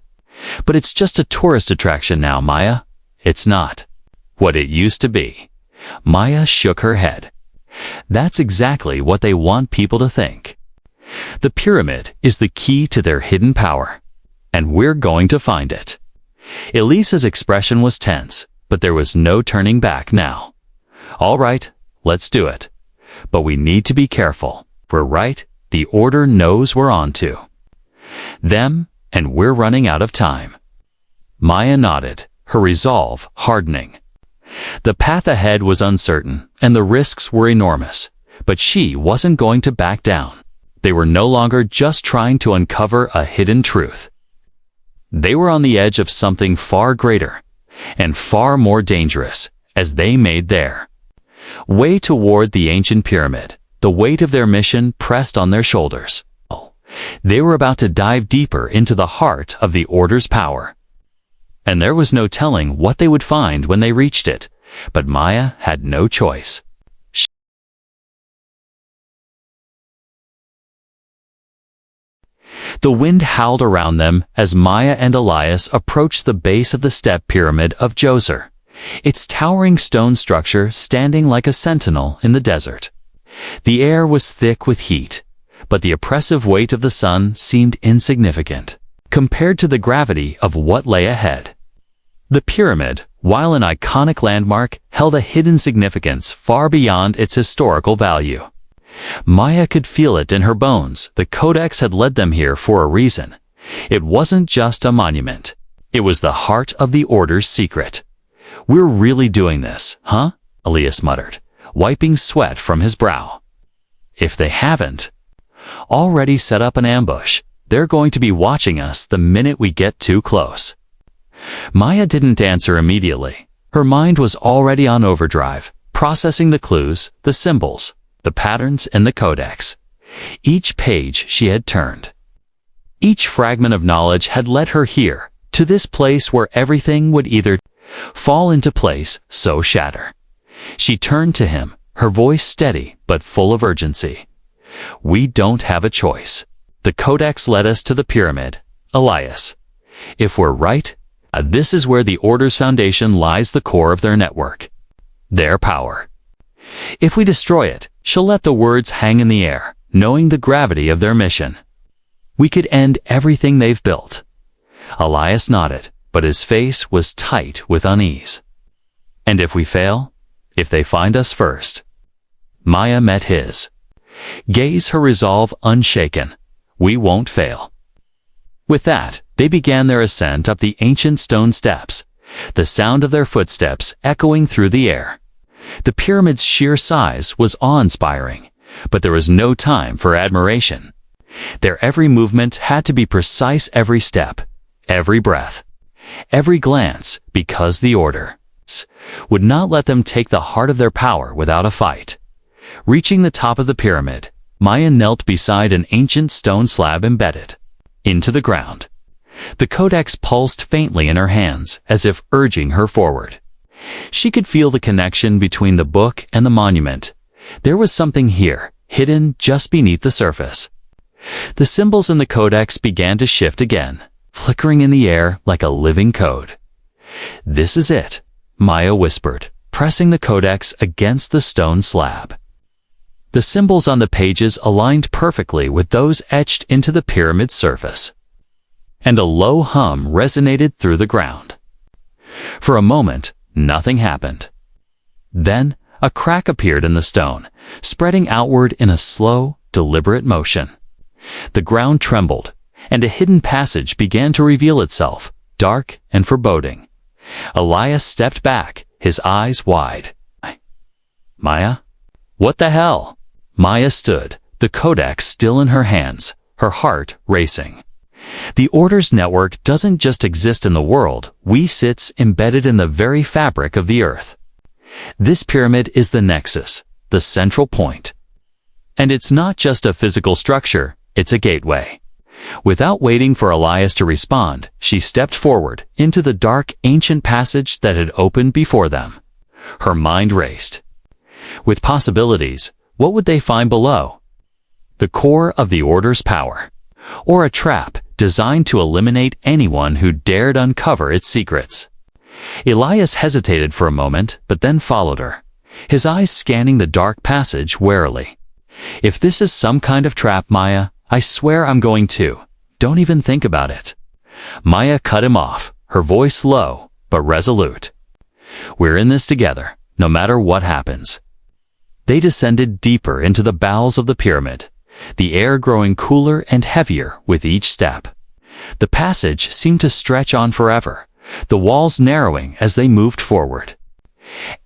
But it's just a tourist attraction now, Maya. It's not what it used to be. Maya shook her head. That's exactly what they want people to think. The pyramid is the key to their hidden power, and we're going to find it. Elisa's expression was tense, but there was no turning back now. All right, let's do it. But we need to be careful. We're right The Order knows we're on to them, and we're running out of time. Maya nodded, her resolve hardening. The path ahead was uncertain, and the risks were enormous, but she wasn't going to back down. They were no longer just trying to uncover a hidden truth. They were on the edge of something far greater and far more dangerous as they made their way toward the ancient pyramid. The weight of their mission pressed on their shoulders. They were about to dive deeper into the heart of the Order's power. And there was no telling what they would find when they reached it, but Maya had no choice. The wind howled around them as Maya and Elias approached the base of the step pyramid of Djoser, its towering stone structure standing like a sentinel in the desert. The air was thick with heat, but the oppressive weight of the sun seemed insignificant compared to the gravity of what lay ahead. The pyramid, while an iconic landmark, held a hidden significance far beyond its historical value. Maya could feel it in her bones. The Codex had led them here for a reason. It wasn't just a monument. It was the heart of the Order's secret. "We're really doing this, huh?" Elias muttered, wiping sweat from his brow. "If they haven't already set up an ambush, they're going to be watching us the minute we get too close." Maya didn't answer immediately. Her mind was already on overdrive, processing the clues, the symbols, the patterns in the Codex. Each page she had turned. Each fragment of knowledge had led her here, to this place where everything would either fall into place, so shatter. She turned to him, her voice steady but full of urgency. "We don't have a choice. The Codex led us to the pyramid, Elias. If we're right, this is where the Order's foundation lies, the core of their network. Their power. If we destroy it, she'll let the words hang in the air, knowing the gravity of their mission. We could end everything they've built." Elias nodded, but his face was tight with unease. "And if we fail? If they find us first?" Maya met his gaze, her resolve unshaken. "We won't fail." With that, they began their ascent up the ancient stone steps, the sound of their footsteps echoing through the air. The pyramid's sheer size was awe-inspiring, but there was no time for admiration. Their every movement had to be precise, every step, every breath, every glance, because the Order would not let them take the heart of their power without a fight. Reaching the top of the pyramid, Maya knelt beside an ancient stone slab embedded into the ground. The Codex pulsed faintly in her hands, as if urging her forward. She could feel the connection between the book and the monument. There was something here, hidden just beneath the surface. The symbols in the Codex began to shift again, flickering in the air like a living code. "This is it," Maya whispered, pressing the Codex against the stone slab. The symbols on the pages aligned perfectly with those etched into the pyramid's surface, and a low hum resonated through the ground. For a moment, nothing happened. Then, a crack appeared in the stone, spreading outward in a slow, deliberate motion. The ground trembled, and a hidden passage began to reveal itself, dark and foreboding. Elias stepped back, his eyes wide. "Maya? What the hell?" Maya stood, the Codex still in her hands, her heart racing. The Order's network doesn't just exist in the world, we sits embedded in the very fabric of the earth. This pyramid is the nexus, the central point. And it's not just a physical structure, it's a gateway. Without waiting for Elias to respond, she stepped forward into the dark, ancient passage that had opened before them. Her mind raced. With possibilities, what would they find below? The core of the Order's power, or a trap designed to eliminate anyone who dared uncover its secrets. Elias hesitated for a moment, but then followed her, his eyes scanning the dark passage warily. "If this is some kind of trap, Maya, I swear I'm going to. Don't even think about it." Maya cut him off, her voice low, but resolute. "We're in this together, no matter what happens." They descended deeper into the bowels of the pyramid, the air growing cooler and heavier with each step. The passage seemed to stretch on forever, the walls narrowing as they moved forward.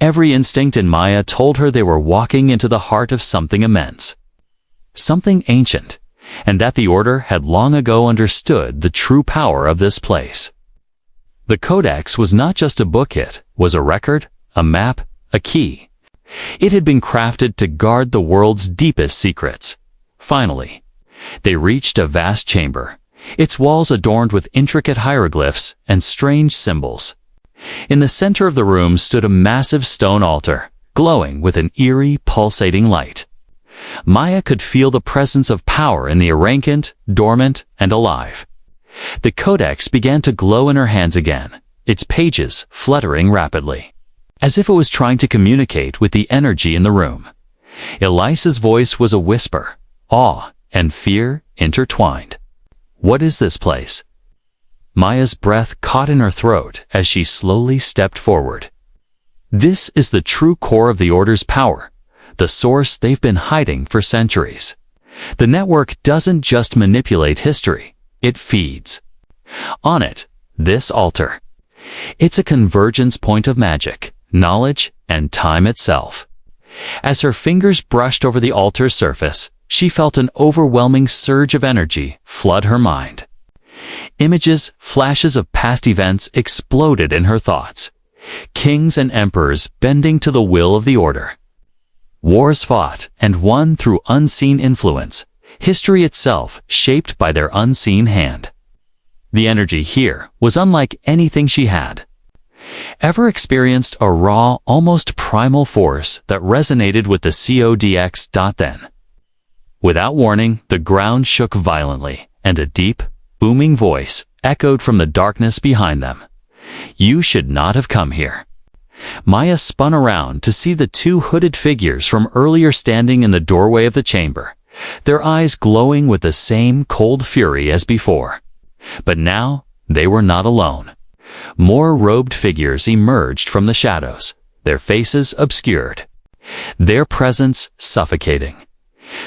Every instinct in Maya told her they were walking into the heart of something immense, something ancient, and that the Order had long ago understood the true power of this place. The Codex was not just a book, it was a record, a map, a key. It had been crafted to guard the world's deepest secrets. Finally, they reached a vast chamber, its walls adorned with intricate hieroglyphs and strange symbols. In the center of the room stood a massive stone altar, glowing with an eerie, pulsating light. Maya could feel the presence of power in the ancient, dormant, and alive. The Codex began to glow in her hands again, its pages fluttering rapidly, as if it was trying to communicate with the energy in the room. Elisa's voice was a whisper, awe and fear intertwined. "What is this place?" Maya's breath caught in her throat as she slowly stepped forward. "This is the true core of the Order's power, the source they've been hiding for centuries. The network doesn't just manipulate history, it feeds. On it, this altar. It's a convergence point of magic, knowledge, and time itself." As her fingers brushed over the altar's surface, she felt an overwhelming surge of energy flood her mind. Images, flashes of past events exploded in her thoughts. Kings and emperors bending to the will of the Order. Wars fought and won through unseen influence, history itself shaped by their unseen hand. The energy here was unlike anything she had ever experienced, a raw, almost primal force that resonated with the Codex. Then, without warning, the ground shook violently, and a deep, booming voice echoed from the darkness behind them. "You should not have come here." Maya spun around to see the two hooded figures from earlier standing in the doorway of the chamber, their eyes glowing with the same cold fury as before. But now, they were not alone. More robed figures emerged from the shadows, their faces obscured, their presence suffocating.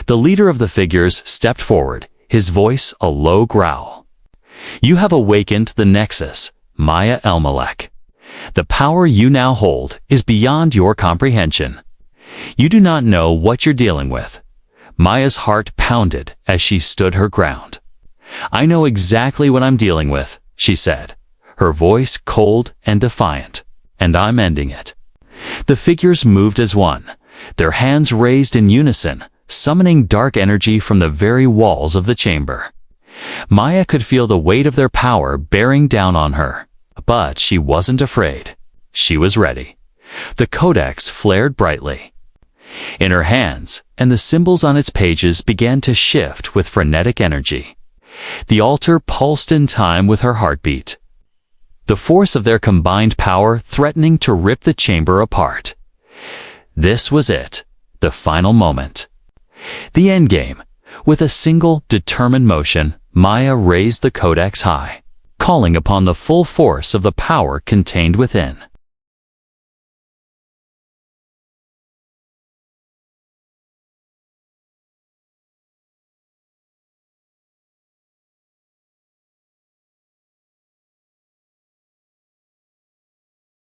The leader of the figures stepped forward, his voice a low growl. "You have awakened the Nexus, Maya Elmalek. The power you now hold is beyond your comprehension. You do not know what you're dealing with." Maya's heart pounded as she stood her ground. "I know exactly what I'm dealing with," she said, her voice cold and defiant, "and I'm ending it." The figures moved as one, their hands raised in unison, summoning dark energy from the very walls of the chamber. Maya could feel the weight of their power bearing down on her, but she wasn't afraid. She was ready. The Codex flared brightly in her hands, and the symbols on its pages began to shift with frenetic energy. The altar pulsed in time with her heartbeat, the force of their combined power threatening to rip the chamber apart. This was it, the final moment. The endgame. With a single, determined motion, Maya raised the Codex high, calling upon the full force of the power contained within.